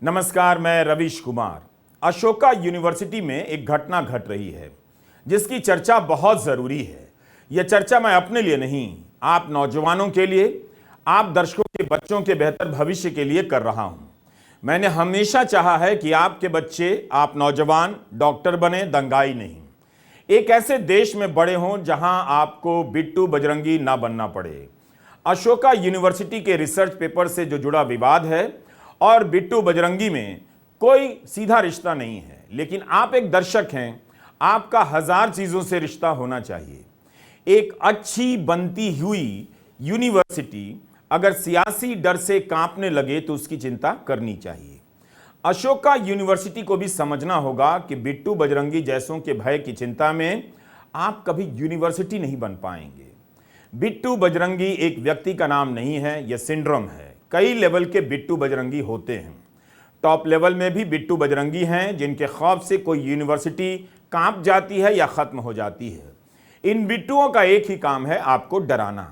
नमस्कार, मैं रवीश कुमार। अशोका यूनिवर्सिटी में एक घटना घट रही है जिसकी चर्चा बहुत ज़रूरी है। यह चर्चा मैं अपने लिए नहीं, आप नौजवानों के लिए, आप दर्शकों के बच्चों के बेहतर भविष्य के लिए कर रहा हूं। मैंने हमेशा चाहा है कि आपके बच्चे, आप नौजवान डॉक्टर बने, दंगाई नहीं। एक ऐसे देश में बड़े हों जहां आपको बिट्टू बजरंगी ना बनना पड़े। अशोका यूनिवर्सिटी के रिसर्च पेपर से जो जुड़ा विवाद है और बिट्टू बजरंगी में कोई सीधा रिश्ता नहीं है, लेकिन आप एक दर्शक हैं, आपका हजार चीजों से रिश्ता होना चाहिए। एक अच्छी बनती हुई यूनिवर्सिटी अगर सियासी डर से कांपने लगे तो उसकी चिंता करनी चाहिए। अशोका यूनिवर्सिटी को भी समझना होगा कि बिट्टू बजरंगी जैसों के भय की चिंता में आप कभी यूनिवर्सिटी नहीं बन पाएंगे। बिट्टू बजरंगी एक व्यक्ति का नाम नहीं है, यह सिंड्रोम है। कई लेवल के बिट्टू बजरंगी होते हैं। टॉप लेवल में भी बिट्टू बजरंगी हैं जिनके खौफ से कोई यूनिवर्सिटी कांप जाती है या खत्म हो जाती है। इन बिट्टुओं का एक ही काम है, आपको डराना,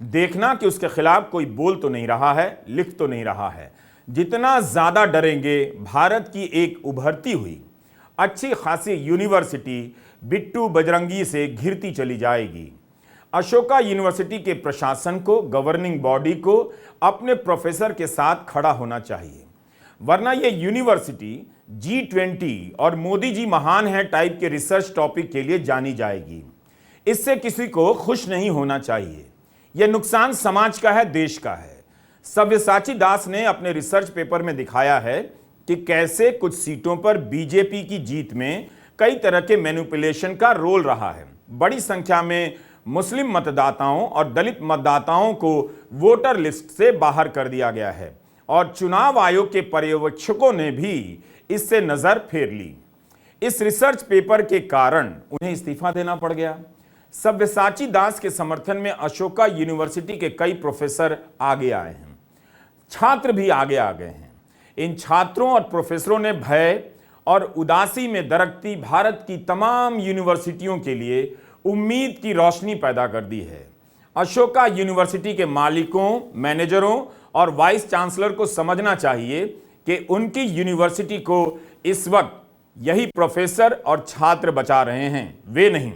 देखना कि उसके खिलाफ कोई बोल तो नहीं रहा है, लिख तो नहीं रहा है। जितना ज्यादा डरेंगे, भारत की एक उभरती हुई अच्छी खासी यूनिवर्सिटी बिट्टू बजरंगी से घिरती चली जाएगी। अशोका यूनिवर्सिटी के प्रशासन को, गवर्निंग बॉडी को अपने प्रोफेसर के साथ खड़ा होना चाहिए, वरना यह यूनिवर्सिटी G20 और मोदी जी महान है टाइप के रिसर्च टॉपिक के लिए जानी जाएगी। इससे किसी को खुश नहीं होना चाहिए। यह नुकसान समाज का है, देश का है। सव्यसाची दास ने अपने रिसर्च पेपर में दिखाया है कि कैसे कुछ सीटों पर बीजेपी की जीत में कई तरह के मैनिपुलेशन का रोल रहा है। बड़ी संख्या में मुस्लिम मतदाताओं और दलित मतदाताओं को वोटर लिस्ट से बाहर कर दिया गया है और चुनाव आयोग के पर्यवेक्षकों ने भी इससे नजर फेर ली। इस रिसर्च पेपर के कारण उन्हें इस्तीफा देना पड़ गया। सव्यसाची दास के समर्थन में अशोका यूनिवर्सिटी के कई प्रोफेसर आगे आए हैं, छात्र भी आगे आ गए हैं। इन छात्रों और प्रोफेसरों ने भय और उदासी में दरकती भारत की तमाम यूनिवर्सिटियों के लिए उम्मीद की रोशनी पैदा कर दी है। अशोका यूनिवर्सिटी के मालिकों, मैनेजरों और वाइस चांसलर को समझना चाहिए कि उनकी यूनिवर्सिटी को इस वक्त यही प्रोफेसर और छात्र बचा रहे हैं, वे नहीं।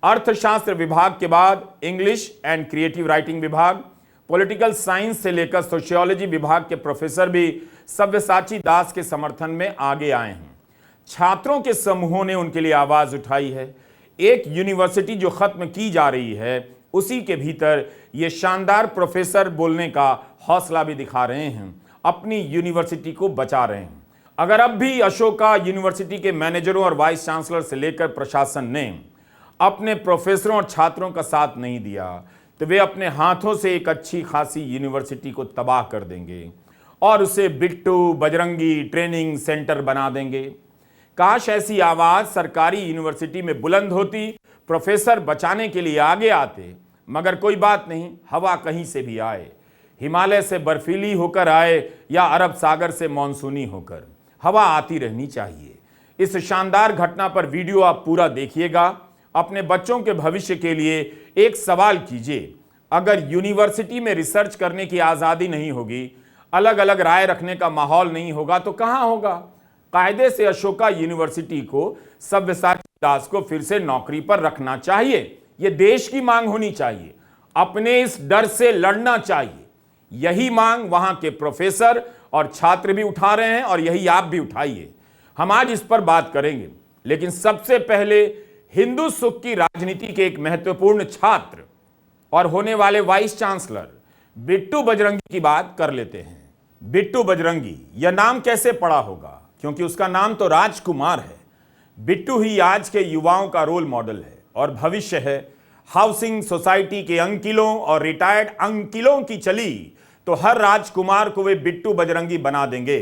अर्थशास्त्र विभाग के बाद इंग्लिश एंड क्रिएटिव राइटिंग विभाग, पॉलिटिकल साइंस से लेकर सोशियोलॉजी विभाग के प्रोफेसर भी सव्यसाची दास के समर्थन में आगे आए हैं। छात्रों के समूहों ने उनके लिए आवाज उठाई है। एक यूनिवर्सिटी जो खत्म की जा रही है, उसी के भीतर ये शानदार प्रोफेसर बोलने का हौसला भी दिखा रहे हैं, अपनी यूनिवर्सिटी को बचा रहे हैं। अगर अब भी अशोका यूनिवर्सिटी के मैनेजरों और वाइस चांसलर से लेकर प्रशासन ने अपने प्रोफेसरों और छात्रों का साथ नहीं दिया तो वे अपने हाथों से एक अच्छी खासी यूनिवर्सिटी को तबाह कर देंगे और उसे बिट्टू बजरंगी ट्रेनिंग सेंटर बना देंगे। काश ऐसी आवाज सरकारी यूनिवर्सिटी में बुलंद होती, प्रोफेसर बचाने के लिए आगे आते, मगर कोई बात नहीं, हवा कहीं से भी आए, हिमालय से बर्फीली होकर आए या अरब सागर से मानसूनी होकर, हवा आती रहनी चाहिए। इस शानदार घटना पर वीडियो आप पूरा देखिएगा। अपने बच्चों के भविष्य के लिए एक सवाल कीजिए, अगर यूनिवर्सिटी में रिसर्च करने की आज़ादी नहीं होगी, अलग अलग राय रखने का माहौल नहीं होगा तो कहाँ होगा? कायदे से अशोका यूनिवर्सिटी को सव्यसाची दास को फिर से नौकरी पर रखना चाहिए। यह देश की मांग होनी चाहिए। अपने इस डर से लड़ना चाहिए। यही मांग वहां के प्रोफेसर और छात्र भी उठा रहे हैं और यही आप भी उठाइए। हम आज इस पर बात करेंगे, लेकिन सबसे पहले हिंदू सुख की राजनीति के एक महत्वपूर्ण छात्र और होने वाले वाइस चांसलर बिट्टू बजरंगी की बात कर लेते हैं। बिट्टू बजरंगी, यह नाम कैसे पड़ा होगा? क्योंकि उसका नाम तो राजकुमार है। बिट्टू ही आज के युवाओं का रोल मॉडल है और भविष्य है। हाउसिंग सोसाइटी के अंकिलों और रिटायर्ड अंकिलों की चली तो हर राजकुमार को वे बिट्टू बजरंगी बना देंगे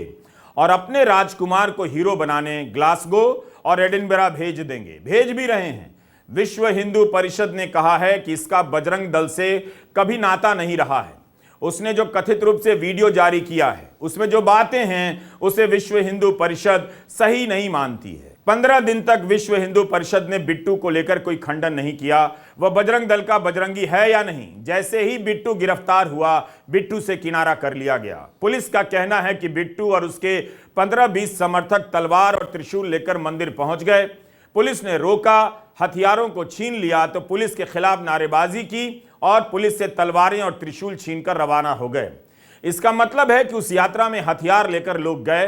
और अपने राजकुमार को हीरो बनाने ग्लासगो और एडिनबरा भेज देंगे, भेज भी रहे हैं। विश्व हिंदू परिषद ने कहा है कि इसका बजरंग दल से कभी नाता नहीं रहा है। उसने जो कथित रूप से वीडियो जारी किया है, उसमें जो बातें हैं, उसे विश्व हिंदू परिषद सही नहीं मानती है। 15 दिन तक विश्व हिंदू परिषद ने बिट्टू को लेकर कोई खंडन नहीं किया। वह बजरंग दल का बजरंगी है या नहीं। जैसे ही बिट्टू गिरफ्तार हुआ, बिट्टू से किनारा कर लिया गया। पुलिस का कहना है कि बिट्टू और उसके 15-20 समर्थक तलवार और त्रिशूल लेकर मंदिर पहुंच गए। पुलिस ने रोका, हथियारों को छीन लिया तो पुलिस के खिलाफ नारेबाजी की और पुलिस से तलवारें और त्रिशूल छीनकर रवाना हो गए। इसका मतलब है कि उस यात्रा में हथियार लेकर लोग गए,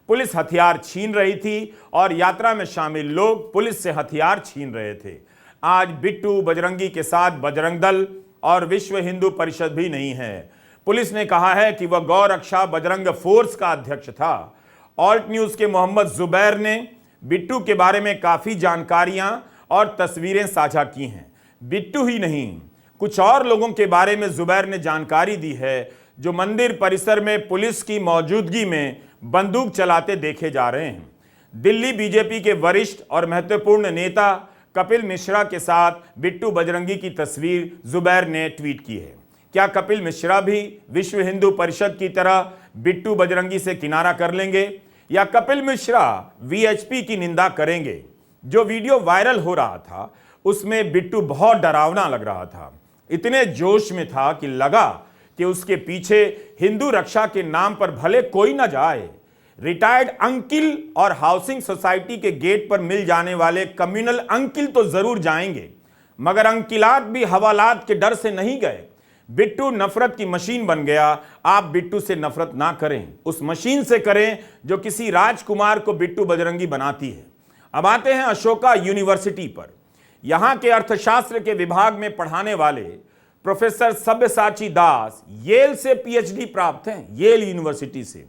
पुलिस हथियार छीन रही थी और यात्रा में शामिल लोग पुलिस से हथियार छीन रहे थे। आज बिट्टू बजरंगी के साथ बजरंग दल और विश्व हिंदू परिषद भी नहीं है। पुलिस ने कहा है कि वह गौ रक्षा बजरंग फोर्स का अध्यक्ष था। ऑल्ट न्यूज के मोहम्मद जुबैर ने बिट्टू के बारे में काफी जानकारियां और तस्वीरें साझा की हैं। बिट्टू ही नहीं, कुछ और लोगों के बारे में जुबैर ने जानकारी दी है जो मंदिर परिसर में पुलिस की मौजूदगी में बंदूक चलाते देखे जा रहे हैं। दिल्ली बीजेपी के वरिष्ठ और महत्वपूर्ण नेता कपिल मिश्रा के साथ बिट्टू बजरंगी की तस्वीर जुबैर ने ट्वीट की है। क्या कपिल मिश्रा भी विश्व हिंदू परिषद की तरह बिट्टू बजरंगी से किनारा कर लेंगे या कपिल मिश्रा वीएचपी की निंदा करेंगे? जो वीडियो वायरल हो रहा था उसमें बिट्टू बहुत डरावना लग रहा था। इतने जोश में था कि लगा कि उसके पीछे हिंदू रक्षा के नाम पर भले कोई ना जाए, रिटायर्ड अंकिल और हाउसिंग सोसाइटी के गेट पर मिल जाने वाले कम्युनल अंकिल तो जरूर जाएंगे, मगर अंकिलात भी हवालात के डर से नहीं गए। बिट्टू नफरत की मशीन बन गया। आप बिट्टू से नफरत ना करें, उस मशीन से करें जो किसी राजकुमार को बिट्टू बजरंगी बनाती है। अब आते हैं अशोका यूनिवर्सिटी पर। यहां के अर्थशास्त्र के विभाग में पढ़ाने वाले प्रोफेसर सब्यसाची दास येल से पीएचडी प्राप्त हैं, येल यूनिवर्सिटी से।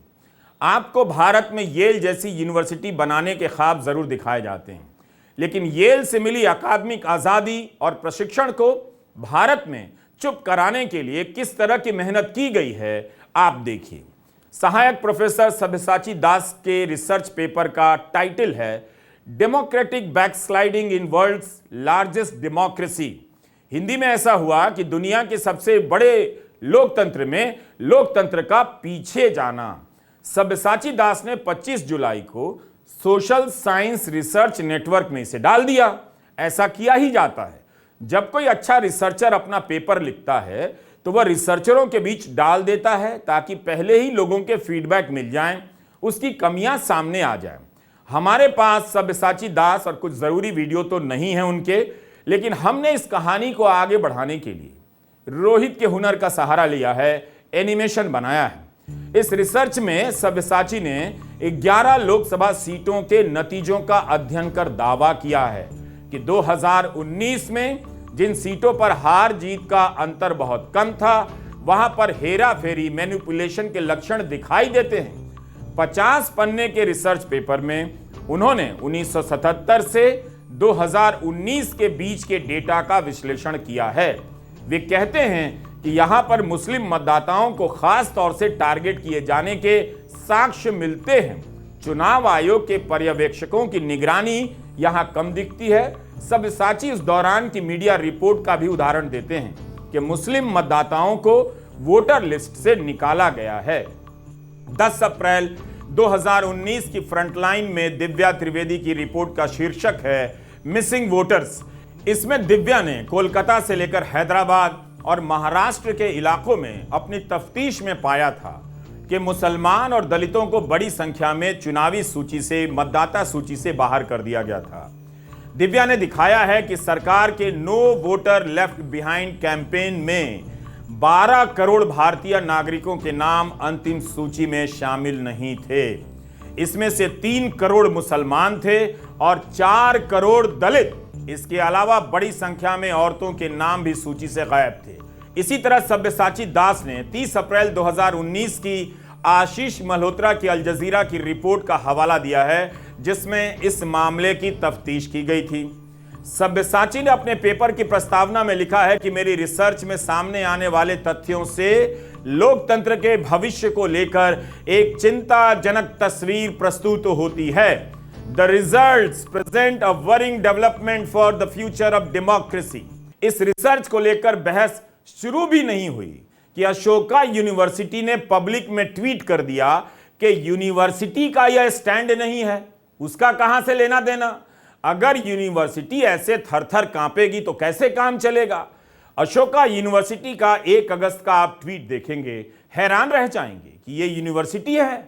आपको भारत में येल जैसी यूनिवर्सिटी बनाने के ख्वाब जरूर दिखाए जाते हैं, लेकिन येल से मिली अकादमिक आजादी और प्रशिक्षण को भारत में चुप कराने के लिए किस तरह की मेहनत की गई है, आप देखिए। सहायक प्रोफेसर सब्यसाची दास के रिसर्च पेपर का टाइटल है डेमोक्रेटिक बैकस्लाइडिंग इन वर्ल्ड्स लार्जेस्ट डेमोक्रेसी। हिंदी में ऐसा हुआ कि दुनिया के सबसे बड़े लोकतंत्र में लोकतंत्र का पीछे जाना। सब्यसाची दास ने 25 जुलाई को सोशल साइंस रिसर्च नेटवर्क में इसे डाल दिया। ऐसा किया ही जाता है, जब कोई अच्छा रिसर्चर अपना पेपर लिखता है तो वह रिसर्चरों के बीच डाल देता है ताकि पहले ही लोगों के फीडबैक मिल जाएं, उसकी कमियां सामने आ जाएं। हमारे पास सब्यसाची दास और कुछ जरूरी वीडियो तो नहीं है उनके, लेकिन हमने इस कहानी को आगे बढ़ाने के लिए रोहित के हुनर का सहारा लिया है, एनिमेशन बनाया है। इस रिसर्च में सब्यसाची ने 11 लोकसभा सीटों के नतीजों का अध्ययन कर दावा किया है कि 2019 में जिन सीटों पर हार जीत का अंतर बहुत कम था, वहां पर हेरा फेरी मैनिपुलेशन के लक्षण दिखाई देते हैं। 50 पन्ने के रिसर्च पेपर में उन्होंने 1977 से 2019 के बीच के डेटा का विश्लेषण किया है। वे कहते हैं कि यहां पर मुस्लिम मतदाताओं को खास तौर से टारगेट किए जाने के साक्ष्य मिलते हैं। चुनाव आयोग के पर्यवेक्षकों की निगरानी यहां कम दिखती है। सब्यसाची इस दौरान की मीडिया रिपोर्ट का भी उदाहरण देते हैं कि मुस्लिम मतदाताओं को वोटर लिस्ट से निकाला गया है। 10 अप्रैल 2019 की फ्रंटलाइन में दिव्या त्रिवेदी की रिपोर्ट का शीर्षक है मिसिंग वोटर्स। इसमें दिव्या ने कोलकाता से लेकर हैदराबाद और महाराष्ट्र के इलाकों में अपनी तफ्तीश में पाया था कि मुसलमान और दलितों को बड़ी संख्या में चुनावी सूची से, मतदाता सूची से बाहर कर दिया गया था। दिव्या ने दिखाया है कि सरकार के no voter left behind campaign में 12 करोड़ भारतीय नागरिकों के नाम अंतिम सूची में शामिल नहीं थे। इसमें से 3 करोड़ मुसलमान थे और 4 करोड़ दलित। इसके अलावा बड़ी संख्या में औरतों के नाम भी सूची से गायब थे। इसी तरह सब्यसाची दास ने 30 अप्रैल 2019 की आशीष मल्होत्रा की अल जजीरा की रिपोर्ट का हवाला दिया है, जिसमें इस मामले की तफ्तीश की गई थी। सब्यसाची ने अपने पेपर की प्रस्तावना में लिखा है कि मेरी रिसर्च में सामने आने वाले तथ्यों से लोकतंत्र के भविष्य को लेकर एक चिंताजनक तस्वीर प्रस्तुत होती है। The results present a worrying development for the future of democracy. इस रिसर्च को लेकर बहस शुरू भी नहीं हुई कि अशोका यूनिवर्सिटी ने पब्लिक में ट्वीट कर दिया कि यूनिवर्सिटी का यह स्टैंड नहीं है, उसका कहां से लेना देना? अगर यूनिवर्सिटी ऐसे थर-थर कांपेगी तो कैसे काम चलेगा? अशोका यूनिवर्सिटी का 1 अगस्त का आप ट्वीट देखेंगे, हैरान रह जाएंगे कि ये यूनिवर्सिटी है।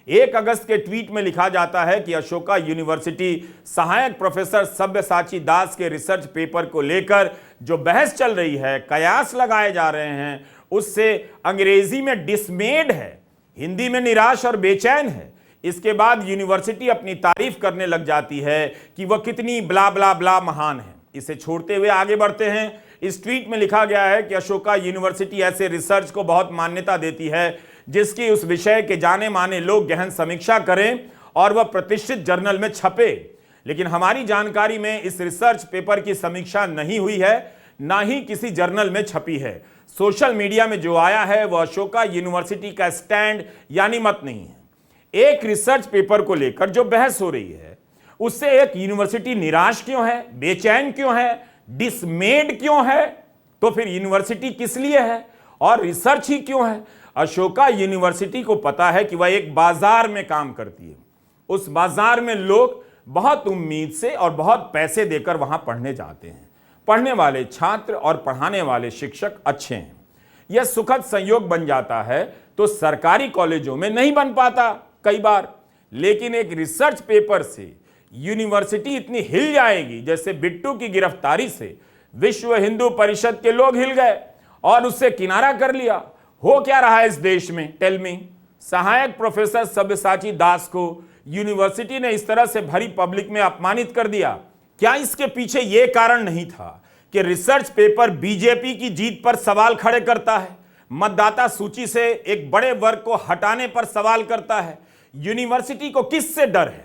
1 अगस्त के ट्वीट में लिखा जाता है कि अशोका यूनिवर्सिटी सहायक प्रोफेसर सब्यसाची दास के रिसर्च पेपर को लेकर जो बहस चल रही है, कयास लगाए जा रहे हैं, उससे अंग्रेजी में डिसमेड है, हिंदी में निराश और बेचैन है। इसके बाद यूनिवर्सिटी अपनी तारीफ करने लग जाती है कि वह कितनी ब्ला ब्ला ब्ला महान है। इसे छोड़ते हुए आगे बढ़ते हैं। इस ट्वीट में लिखा गया है कि अशोका यूनिवर्सिटी ऐसे रिसर्च को बहुत मान्यता देती है जिसकी उस विषय के जाने माने लोग गहन समीक्षा करें और वह प्रतिष्ठित जर्नल में छपे। लेकिन हमारी जानकारी में इस रिसर्च पेपर की समीक्षा नहीं हुई है, ना ही किसी जर्नल में छपी है। सोशल मीडिया में जो आया है वह अशोका यूनिवर्सिटी का स्टैंड यानी मत नहीं है। एक रिसर्च पेपर को लेकर जो बहस हो रही है उससे एक यूनिवर्सिटी निराश क्यों है, बेचैन क्यों है, डिसमेड क्यों है? तो फिर यूनिवर्सिटी किस लिए है और रिसर्च ही क्यों है? अशोका यूनिवर्सिटी को पता है कि वह एक बाजार में काम करती है। उस बाजार में लोग बहुत उम्मीद से और बहुत पैसे देकर वहां पढ़ने जाते हैं। पढ़ने वाले छात्र और पढ़ाने वाले शिक्षक अच्छे हैं। यह सुखद संयोग बन जाता है तो सरकारी कॉलेजों में नहीं बन पाता कई बार। लेकिन एक रिसर्च पेपर से यूनिवर्सिटी इतनी हिल जाएगी जैसे बिट्टू की गिरफ्तारी से विश्व हिंदू परिषद के लोग हिल गए और उससे किनारा कर लिया। हो क्या रहा है इस देश में? Tell me. सहायक प्रोफेसर सब्यसाची दास को यूनिवर्सिटी ने इस तरह से भरी पब्लिक में अपमानित कर दिया। क्या इसके पीछे यह कारण नहीं था कि रिसर्च पेपर बीजेपी की जीत पर सवाल खड़े करता है, मतदाता सूची से एक बड़े वर्ग को हटाने पर सवाल करता है? यूनिवर्सिटी को किससे डर है?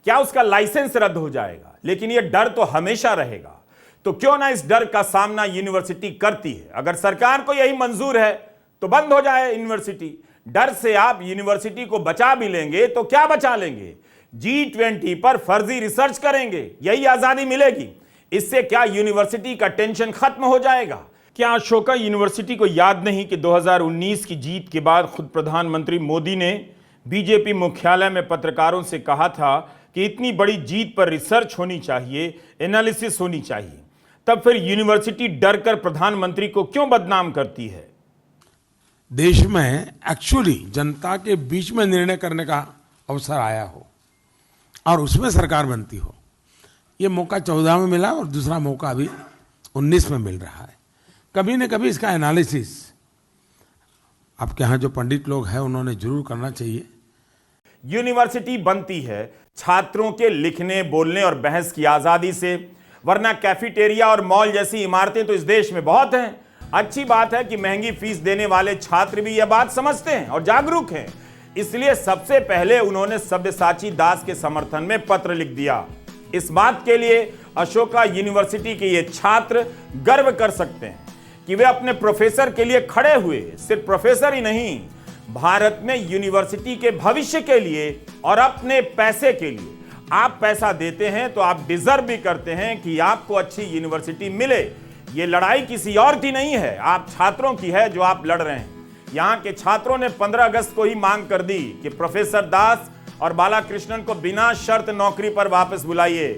क्या उसका लाइसेंस रद्द हो जाएगा? लेकिन यह डर तो हमेशा रहेगा। तो क्यों ना इस डर का सामना यूनिवर्सिटी करती है। अगर सरकार को यही मंजूर है तो बंद हो जाए यूनिवर्सिटी। डर से आप यूनिवर्सिटी को बचा भी लेंगे तो क्या बचा लेंगे? G20 पर फर्जी रिसर्च करेंगे, यही आजादी मिलेगी। इससे क्या यूनिवर्सिटी का टेंशन खत्म हो जाएगा? क्या अशोका यूनिवर्सिटी को याद नहीं कि 2019 की जीत के बाद खुद प्रधानमंत्री मोदी ने बीजेपी मुख्यालय में पत्रकारों से कहा था कि इतनी बड़ी जीत पर रिसर्च होनी चाहिए, एनालिसिस होनी चाहिए। तब फिर यूनिवर्सिटी डरकर प्रधानमंत्री को क्यों बदनाम करती है? देश में एक्चुअली जनता के बीच में निर्णय करने का अवसर आया हो और उसमें सरकार बनती हो, ये मौका 14 में मिला और दूसरा मौका अभी 19 में मिल रहा है। कभी न कभी इसका एनालिसिस आपके यहाँ जो पंडित लोग हैं उन्होंने जरूर करना चाहिए। यूनिवर्सिटी बनती है छात्रों के लिखने, बोलने और बहस की आजादी से, वरना कैफेटेरिया और मॉल जैसी इमारतें तो इस देश में बहुत हैं। अच्छी बात है कि महंगी फीस देने वाले छात्र भी यह बात समझते हैं और जागरूक हैं। इसलिए सबसे पहले उन्होंने सब्यसाची दास के समर्थन में पत्र लिख दिया। इस बात के लिए अशोका यूनिवर्सिटी के ये छात्र गर्व कर सकते हैं कि वे अपने प्रोफेसर के लिए खड़े हुए। सिर्फ प्रोफेसर ही नहीं, भारत में यूनिवर्सिटी के भविष्य के लिए और अपने पैसे के लिए। आप पैसा देते हैं तो आप डिजर्व भी करते हैं कि आपको अच्छी यूनिवर्सिटी मिले। ये लड़ाई किसी और की नहीं है, आप छात्रों की है जो आप लड़ रहे हैं। यहाँ के छात्रों ने 15 अगस्त को ही मांग कर दी कि प्रोफेसर दास और बालाकृष्णन को बिना शर्त नौकरी पर वापस बुलाइए।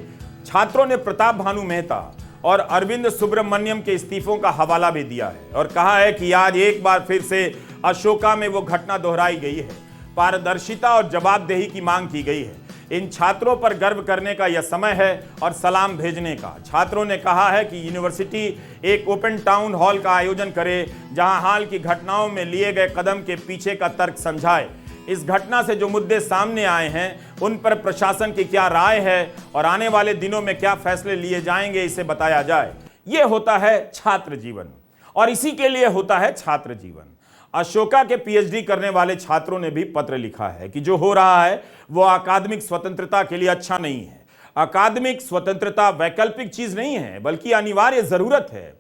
छात्रों ने प्रताप भानु मेहता और अरविंद सुब्रमण्यम के इस्तीफों का हवाला भी दिया है और कहा है कि आज एक बार फिर से अशोका में वो घटना दोहराई गई है। पारदर्शिता और जवाबदेही की मांग की गई है। इन छात्रों पर गर्व करने का यह समय है और सलाम भेजने का। छात्रों ने कहा है कि यूनिवर्सिटी एक ओपन टाउन हॉल का आयोजन करे जहां हाल की घटनाओं में लिए गए कदम के पीछे का तर्क समझाए। इस घटना से जो मुद्दे सामने आए हैं उन पर प्रशासन की क्या राय है और आने वाले दिनों में क्या फैसले लिए जाएंगे, इसे बताया जाए। यह होता है छात्र जीवन और इसी के लिए होता है छात्र जीवन। अशोका के पीएचडी करने वाले छात्रों ने भी पत्र लिखा है कि जो हो रहा है वो अकादमिक स्वतंत्रता के लिए अच्छा नहीं है। अकादमिक स्वतंत्रता वैकल्पिक चीज नहीं है बल्कि अनिवार्य जरूरत है,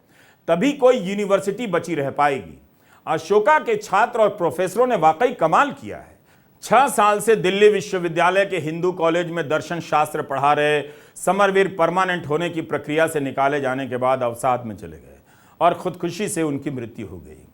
तभी कोई यूनिवर्सिटी बची रह पाएगी। अशोका के छात्र और प्रोफेसरों ने वाकई कमाल किया है। 6 साल से दिल्ली विश्वविद्यालय के हिंदू कॉलेज में दर्शन शास्त्र पढ़ा रहे समरवीर परमानेंट होने की प्रक्रिया से निकाले जाने के बाद अवसाद में चले गए और खुदकुशी से उनकी मृत्यु हो गई।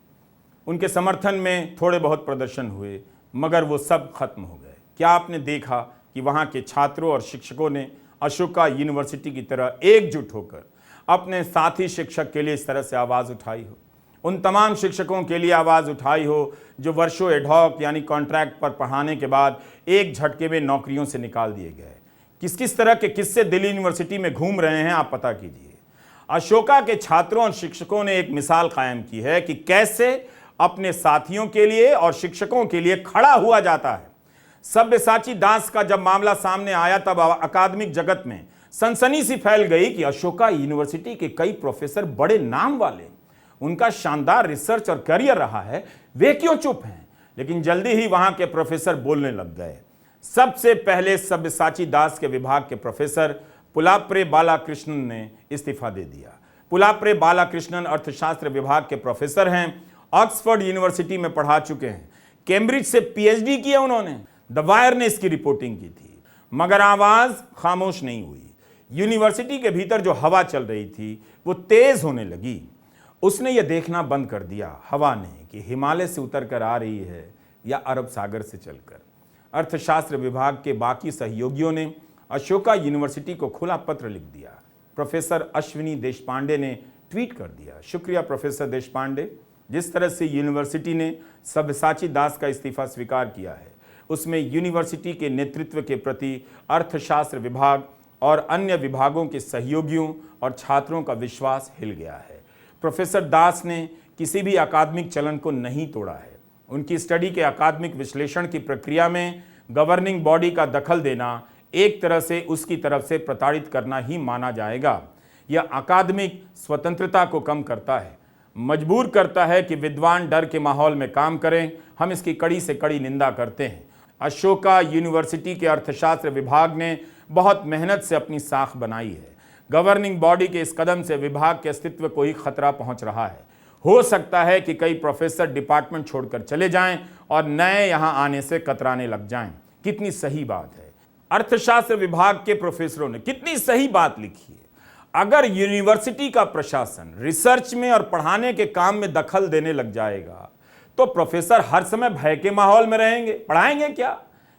उनके समर्थन में थोड़े बहुत प्रदर्शन हुए मगर वो सब खत्म हो गए। क्या आपने देखा कि वहां के छात्रों और शिक्षकों ने अशोका यूनिवर्सिटी की तरह एकजुट होकर अपने साथी शिक्षक के लिए इस तरह से आवाज़ उठाई हो। उन तमाम शिक्षकों के लिए आवाज़ उठाई हो जो वर्षों एडहॉक यानी कॉन्ट्रैक्ट पर पढ़ाने के बाद एक झटके में नौकरियों से निकाल दिए गए। किस किस तरह के किस्से दिल्ली यूनिवर्सिटी में घूम रहे हैं आप पता कीजिए। अशोका के छात्रों और शिक्षकों ने एक मिसाल कायम की है कि कैसे अपने साथियों के लिए और शिक्षकों के लिए खड़ा हुआ जाता है। सब्यसाची दास का जब मामला सामने आया तब अकादमिक जगत में सनसनी सी फैल गई कि अशोका यूनिवर्सिटी के कई प्रोफेसर बड़े नाम वाले, उनका शानदार रिसर्च और करियर रहा है, वे क्यों चुप हैं। लेकिन जल्दी ही वहां के प्रोफेसर बोलने लग गए। सबसे पहले सब्यसाची दास के विभाग के प्रोफेसर पुलाप्रे बालाकृष्णन ने इस्तीफा दे दिया। पुलाप्रे बालाकृष्णन अर्थशास्त्र विभाग के प्रोफेसर हैं, ऑक्सफोर्ड यूनिवर्सिटी में पढ़ा चुके हैं, कैम्ब्रिज से पीएचडी किया उन्होंने। द वायर ने इसकी रिपोर्टिंग की थी, मगर आवाज खामोश नहीं हुई। यूनिवर्सिटी के भीतर जो हवा चल रही थी वो तेज होने लगी। उसने ये देखना बंद कर दिया हवा ने कि हिमालय से उतर कर आ रही है या अरब सागर से चलकर। अर्थशास्त्र विभाग के बाकी सहयोगियों ने अशोका यूनिवर्सिटी को खुला पत्र लिख दिया। प्रोफेसर अश्विनी देशपांडे ने ट्वीट कर दिया, शुक्रिया प्रोफेसर देशपांडे, जिस तरह से यूनिवर्सिटी ने सब्यसाची दास का इस्तीफा स्वीकार किया है उसमें यूनिवर्सिटी के नेतृत्व के प्रति अर्थशास्त्र विभाग और अन्य विभागों के सहयोगियों और छात्रों का विश्वास हिल गया है। प्रोफेसर दास ने किसी भी अकादमिक चलन को नहीं तोड़ा है। उनकी स्टडी के अकादमिक विश्लेषण की प्रक्रिया में गवर्निंग बॉडी का दखल देना एक तरह से उसकी तरफ से प्रताड़ित करना ही माना जाएगा। यह अकादमिक स्वतंत्रता को कम करता है, मजबूर करता है कि विद्वान डर के माहौल में काम करें। हम इसकी कड़ी से कड़ी निंदा करते हैं। अशोका यूनिवर्सिटी के अर्थशास्त्र विभाग ने बहुत मेहनत से अपनी साख बनाई है। गवर्निंग बॉडी के इस कदम से विभाग के अस्तित्व को ही खतरा पहुंच रहा है। हो सकता है कि कई प्रोफेसर डिपार्टमेंट छोड़कर चले जाएं और नए यहां आने से कतराने लग जाएं। कितनी सही बात है। अर्थशास्त्र विभाग के प्रोफेसरों ने कितनी सही बात लिखी है। अगर यूनिवर्सिटी का प्रशासन रिसर्च में और पढ़ाने के काम में दखल देने लग जाएगा तो प्रोफेसर हर समय भय के माहौल में रहेंगे, पढ़ाएंगे क्या।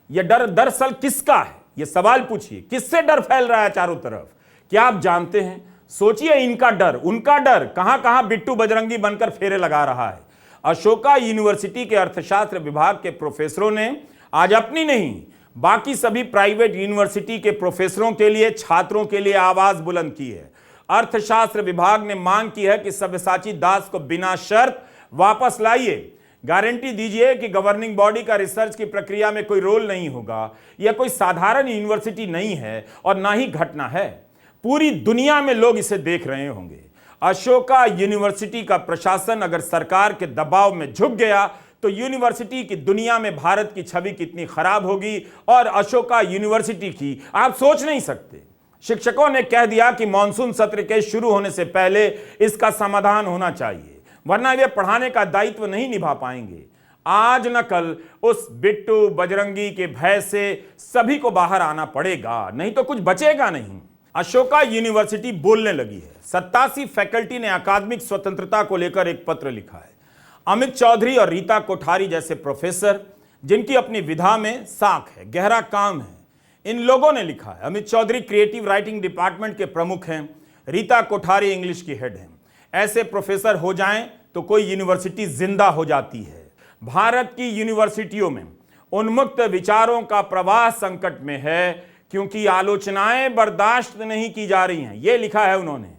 यह डर दरअसल किसका है, यह सवाल पूछिए। किससे डर फैल रहा है चारों तरफ, क्या आप जानते हैं? सोचिए, इनका डर, उनका डर कहां कहां बिट्टू बजरंगी बनकर फेरे लगा रहा है। अशोका यूनिवर्सिटी के अर्थशास्त्र विभाग के प्रोफेसरों ने आज अपनी नहीं बाकी सभी प्राइवेट यूनिवर्सिटी के प्रोफेसरों के लिए, छात्रों के लिए आवाज बुलंद की है। अर्थशास्त्र विभाग ने मांग की है कि सब्यसाची दास को बिना शर्त वापस लाइए। गारंटी दीजिए कि गवर्निंग बॉडी का रिसर्च की प्रक्रिया में कोई रोल नहीं होगा। यह कोई साधारण यूनिवर्सिटी नहीं है और ना ही घटना है। पूरी दुनिया में लोग इसे देख रहे होंगे। अशोका यूनिवर्सिटी का प्रशासन अगर सरकार के दबाव में झुक गया तो यूनिवर्सिटी की दुनिया में भारत की छवि कितनी खराब होगी और अशोका यूनिवर्सिटी की आप सोच नहीं सकते। शिक्षकों ने कह दिया कि मॉनसून सत्र के शुरू होने से पहले इसका समाधान होना चाहिए, वरना वे पढ़ाने का दायित्व नहीं निभा पाएंगे। आज न कल उस बिट्टू बजरंगी के भय से सभी को बाहर आना पड़ेगा, नहीं तो कुछ बचेगा नहीं। अशोका यूनिवर्सिटी बोलने लगी है। 87 फैकल्टी ने अकादमिक स्वतंत्रता को लेकर एक पत्र लिखा है। अमित चौधरी और रीता कोठारी जैसे प्रोफेसर जिनकी अपनी विधा में साख है, गहरा काम है, इन लोगों ने लिखा है। Amit Chaudhary creative writing department के प्रमुख हैं, रीता कोठारी इंग्लिश की हेड हैं। ऐसे प्रोफेसर हो जाएं तो कोई यूनिवर्सिटी जिंदा हो जाती है। भारत की यूनिवर्सिटियों में उन्मुक्त विचारों का प्रवाह संकट में है क्योंकि आलोचनाएं बर्दाश्त नहीं की जा रही हैं, यह लिखा है उन्होंने।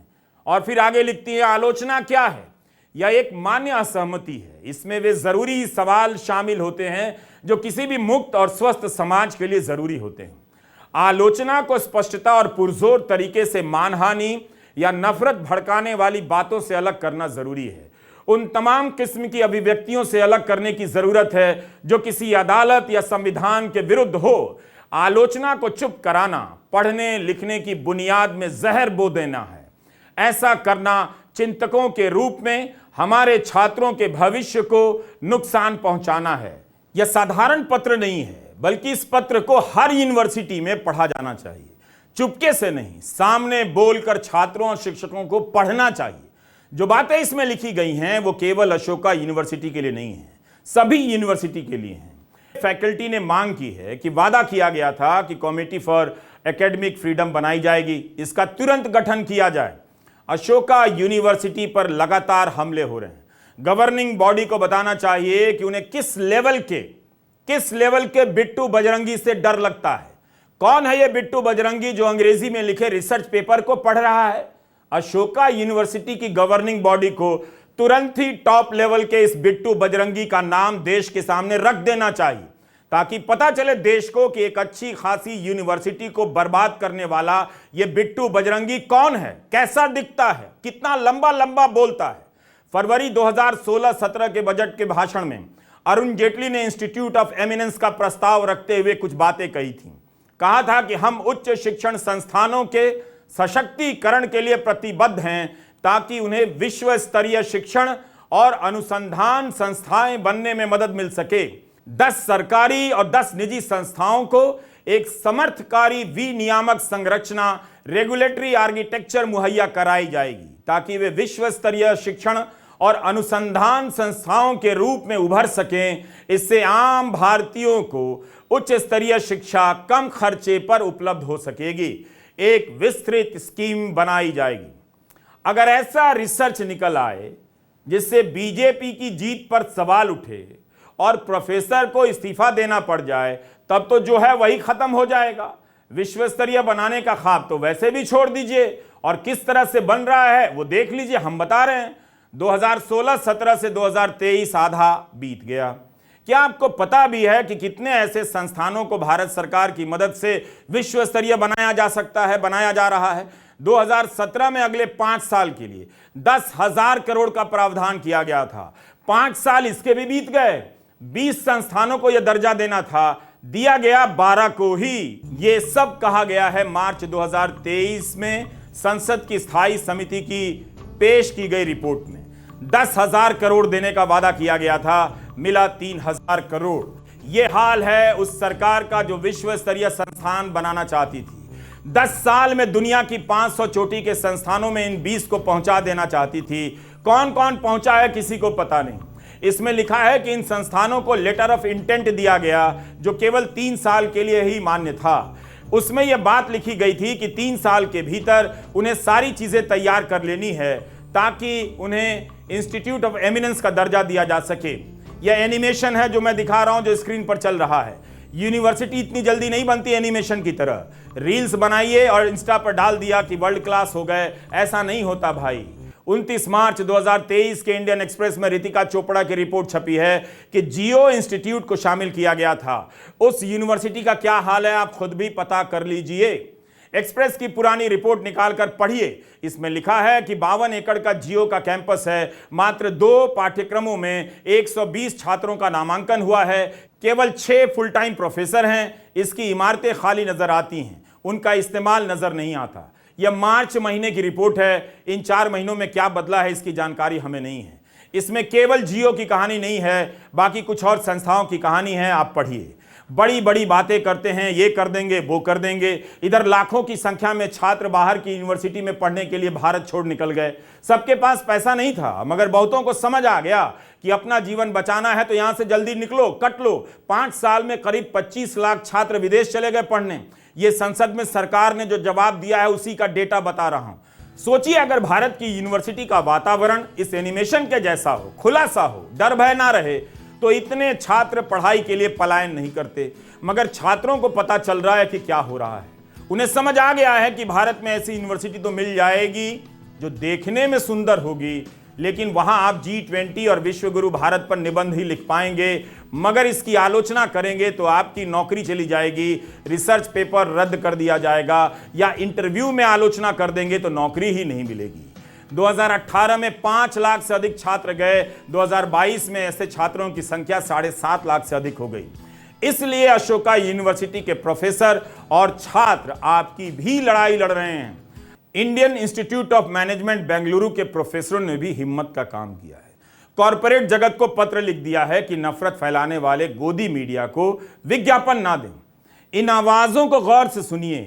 और फिर आगे लिखती है, आलोचना क्या है? यह एक मान्य असहमति है। इसमें वे जरूरी सवाल शामिल होते हैं जो किसी भी मुक्त और स्वस्थ समाज के लिए जरूरी होते हैं। आलोचना को स्पष्टता और पुरजोर तरीके से मानहानि या नफरत भड़काने वाली बातों से अलग करना जरूरी है। उन तमाम किस्म की अभिव्यक्तियों से अलग करने की जरूरत है जो किसी अदालत या संविधान के विरुद्ध हो। आलोचना को चुप कराना पढ़ने लिखने की बुनियाद में जहर बो देना है। ऐसा करना चिंतकों के रूप में हमारे छात्रों के भविष्य को नुकसान पहुंचाना है। यह साधारण पत्र नहीं है, बल्कि इस पत्र को हर यूनिवर्सिटी में पढ़ा जाना चाहिए। चुपके से नहीं, सामने बोलकर छात्रों और शिक्षकों को पढ़ना चाहिए। जो बातें इसमें लिखी गई हैं वो केवल अशोका यूनिवर्सिटी के लिए नहीं है, सभी यूनिवर्सिटी के लिए हैं। फैकल्टी ने मांग की है कि वादा किया गया था कि कमेटी फॉर एकेडमिक फ्रीडम बनाई जाएगी, इसका तुरंत गठन किया जाए। अशोका यूनिवर्सिटी पर लगातार हमले हो रहे हैं। गवर्निंग बॉडी को बताना चाहिए कि उन्हें किस लेवल के बिट्टू बजरंगी से डर लगता है। कौन है यह बिट्टू बजरंगी जो अंग्रेजी में लिखे रिसर्च पेपर को पढ़ रहा है? अशोका यूनिवर्सिटी की गवर्निंग बॉडी को तुरंत ही टॉप लेवल के इस बिट्टू बजरंगी का नाम देश के सामने रख देना चाहिए, ताकि पता चले देश को कि एक अच्छी खासी यूनिवर्सिटी को बर्बाद करने वाला यह बिट्टू बजरंगी कौन है, कैसा दिखता है, कितना लंबा लंबा बोलता है। फरवरी 2016-17 के बजट के भाषण में अरुण जेटली ने इंस्टीट्यूट ऑफ एमिनेंस का प्रस्ताव रखते हुए कुछ बातें कही थी। कहा था कि हम उच्च शिक्षण संस्थानों के सशक्तिकरण के लिए प्रतिबद्ध हैं, ताकि उन्हें विश्व स्तरीय शिक्षण और अनुसंधान संस्थाएं बनने में मदद मिल सके। 10 सरकारी और 10 निजी संस्थाओं को एक समर्थकारी विनियामक संरचना, रेगुलेटरी आर्किटेक्चर मुहैया कराई जाएगी, ताकि वे विश्व स्तरीय शिक्षण और अनुसंधान संस्थाओं के रूप में उभर सकें। इससे आम भारतीयों को उच्च स्तरीय शिक्षा कम खर्चे पर उपलब्ध हो सकेगी। एक विस्तृत स्कीम बनाई जाएगी। अगर ऐसा रिसर्च निकल आए जिससे बीजेपी की जीत पर सवाल उठे और प्रोफेसर को इस्तीफा देना पड़ जाए, तब तो जो है वही खत्म हो जाएगा। विश्व स्तरीय बनाने का ख्वाब तो वैसे भी छोड़ दीजिए, और किस तरह से बन रहा है वो देख लीजिए। हम बता रहे हैं 2016-17 से 2023 आधा बीत गया। क्या आपको पता भी है कि कितने ऐसे संस्थानों को भारत सरकार की मदद से विश्व स्तरीय बनाया जा सकता है, बनाया जा रहा है? 2017 में अगले 5 साल के लिए 10,000 करोड़ का प्रावधान किया गया था। 5 साल इसके भी बीत गए। 20 संस्थानों को यह दर्जा देना था, दिया गया 12 को ही। यह सब कहा गया है मार्च 2023 में संसद की स्थायी समिति की पेश की गई रिपोर्ट में। 10,000 करोड़ देने का वादा किया गया था, मिला 3,000 करोड़। यह हाल है उस सरकार का जो विश्व स्तरीय संस्थान बनाना चाहती थी। 10 साल में दुनिया की 500 चोटी के संस्थानों में इन 20 को पहुंचा देना चाहती थी। कौन कौन पहुंचा है किसी को पता नहीं। इसमें लिखा है कि इन संस्थानों को लेटर ऑफ इंटेंट दिया गया, जो केवल 3 साल के लिए ही मान्य था। उसमें यह बात लिखी गई थी कि 3 साल के भीतर उन्हें सारी चीजें तैयार कर लेनी है, ताकि उन्हें इंस्टीट्यूट ऑफ एमिनेंस का दर्जा दिया जा सके। यह एनिमेशन है जो मैं दिखा रहा हूं, जो स्क्रीन पर चल रहा है। यूनिवर्सिटी इतनी जल्दी नहीं बनती एनिमेशन की तरह। रील्स बनाइए और इंस्टा पर डाल दिया कि वर्ल्ड क्लास हो गए, ऐसा नहीं होता भाई। 29 मार्च 2023 के इंडियन एक्सप्रेस में रितिका चोपड़ा की रिपोर्ट छपी है कि जियो इंस्टीट्यूट को शामिल किया गया था। उस यूनिवर्सिटी का क्या हाल है आप खुद भी पता कर लीजिए। एक्सप्रेस की पुरानी रिपोर्ट निकालकर पढ़िए। इसमें लिखा है कि 52 एकड़ का जियो का कैंपस है। मात्र 2 पाठ्यक्रमों में 120 छात्रों का नामांकन हुआ है। केवल 6 फुल टाइम प्रोफेसर हैं। इसकी इमारतें खाली नजर आती हैं, उनका इस्तेमाल नजर नहीं आता। यह मार्च महीने की रिपोर्ट है। इन 4 महीनों में क्या बदला है इसकी जानकारी हमें नहीं है। इसमें केवल जियो की कहानी नहीं है, बाकी कुछ और संस्थाओं की कहानी है। आप पढ़िए। बड़ी बड़ी बातें करते हैं, ये कर देंगे वो कर देंगे। इधर लाखों की संख्या में छात्र बाहर की यूनिवर्सिटी में पढ़ने के लिए भारत छोड़ निकल गए। सबके पास पैसा नहीं था, मगर बहुतों को समझ आ गया कि अपना जीवन बचाना है तो यहां से जल्दी निकलो, कट लो। 5 साल में करीब 25 लाख छात्र विदेश चले गए पढ़ने। ये संसद में सरकार ने जो जवाब दिया है उसी का डेटा बता रहा हूं। सोचिए अगर भारत की यूनिवर्सिटी का वातावरण इस एनिमेशन के जैसा हो, खुला सा हो, डर भय ना रहे, तो इतने छात्र पढ़ाई के लिए पलायन नहीं करते। मगर छात्रों को पता चल रहा है कि क्या हो रहा है। उन्हें समझ आ गया है कि भारत में ऐसी यूनिवर्सिटी तो मिल जाएगी जो देखने में सुंदर होगी, लेकिन वहां आप G20 और विश्वगुरु भारत पर निबंध ही लिख पाएंगे। मगर इसकी आलोचना करेंगे तो आपकी नौकरी चली जाएगी, रिसर्च पेपर रद्द कर दिया जाएगा, या इंटरव्यू में आलोचना कर देंगे तो नौकरी ही नहीं मिलेगी। 2018 में 5 लाख से अधिक छात्र गए। 2022 में ऐसे छात्रों की संख्या 7.5 लाख से अधिक हो गई। इसलिए अशोका यूनिवर्सिटी के प्रोफेसर और छात्र आपकी भी लड़ाई लड़ रहे हैं। Indian institute of management Bengaluru के प्रोफेसरों ने भी हिम्मत का काम किया है। कॉरपोरेट जगत को पत्र लिख दिया है कि नफरत फैलाने वाले गोदी मीडिया को विज्ञापन ना दें। इन आवाजों को गौर से सुनिए,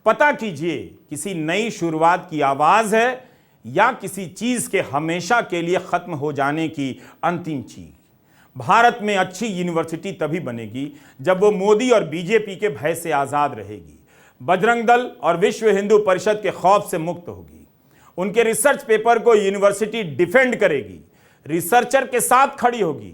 पता कीजिए किसी नई शुरुआत की आवाज है या किसी चीज के हमेशा के लिए खत्म हो जाने की अंतिम चीज। भारत में अच्छी यूनिवर्सिटी तभी बनेगी जब वो मोदी और बीजेपी के भय से आजाद रहेगी, बजरंग दल और विश्व हिंदू परिषद के खौफ से मुक्त होगी, उनके रिसर्च पेपर को यूनिवर्सिटी डिफेंड करेगी, रिसर्चर के साथ खड़ी होगी।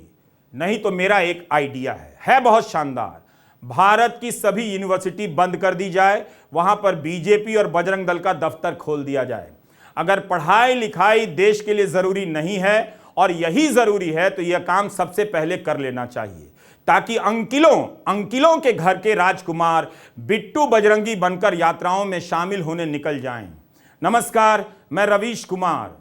नहीं तो मेरा एक आइडिया है बहुत शानदार। भारत की सभी यूनिवर्सिटी बंद कर दी जाए, वहां पर बीजेपी और बजरंग दल का दफ्तर खोल दिया जाए। अगर पढ़ाई लिखाई देश के लिए जरूरी नहीं है और यही जरूरी है तो यह काम सबसे पहले कर लेना चाहिए, ताकि अंकिलों के घर के राजकुमार बिट्टू बजरंगी बनकर यात्राओं में शामिल होने निकल जाएं। नमस्कार, मैं रवीश कुमार।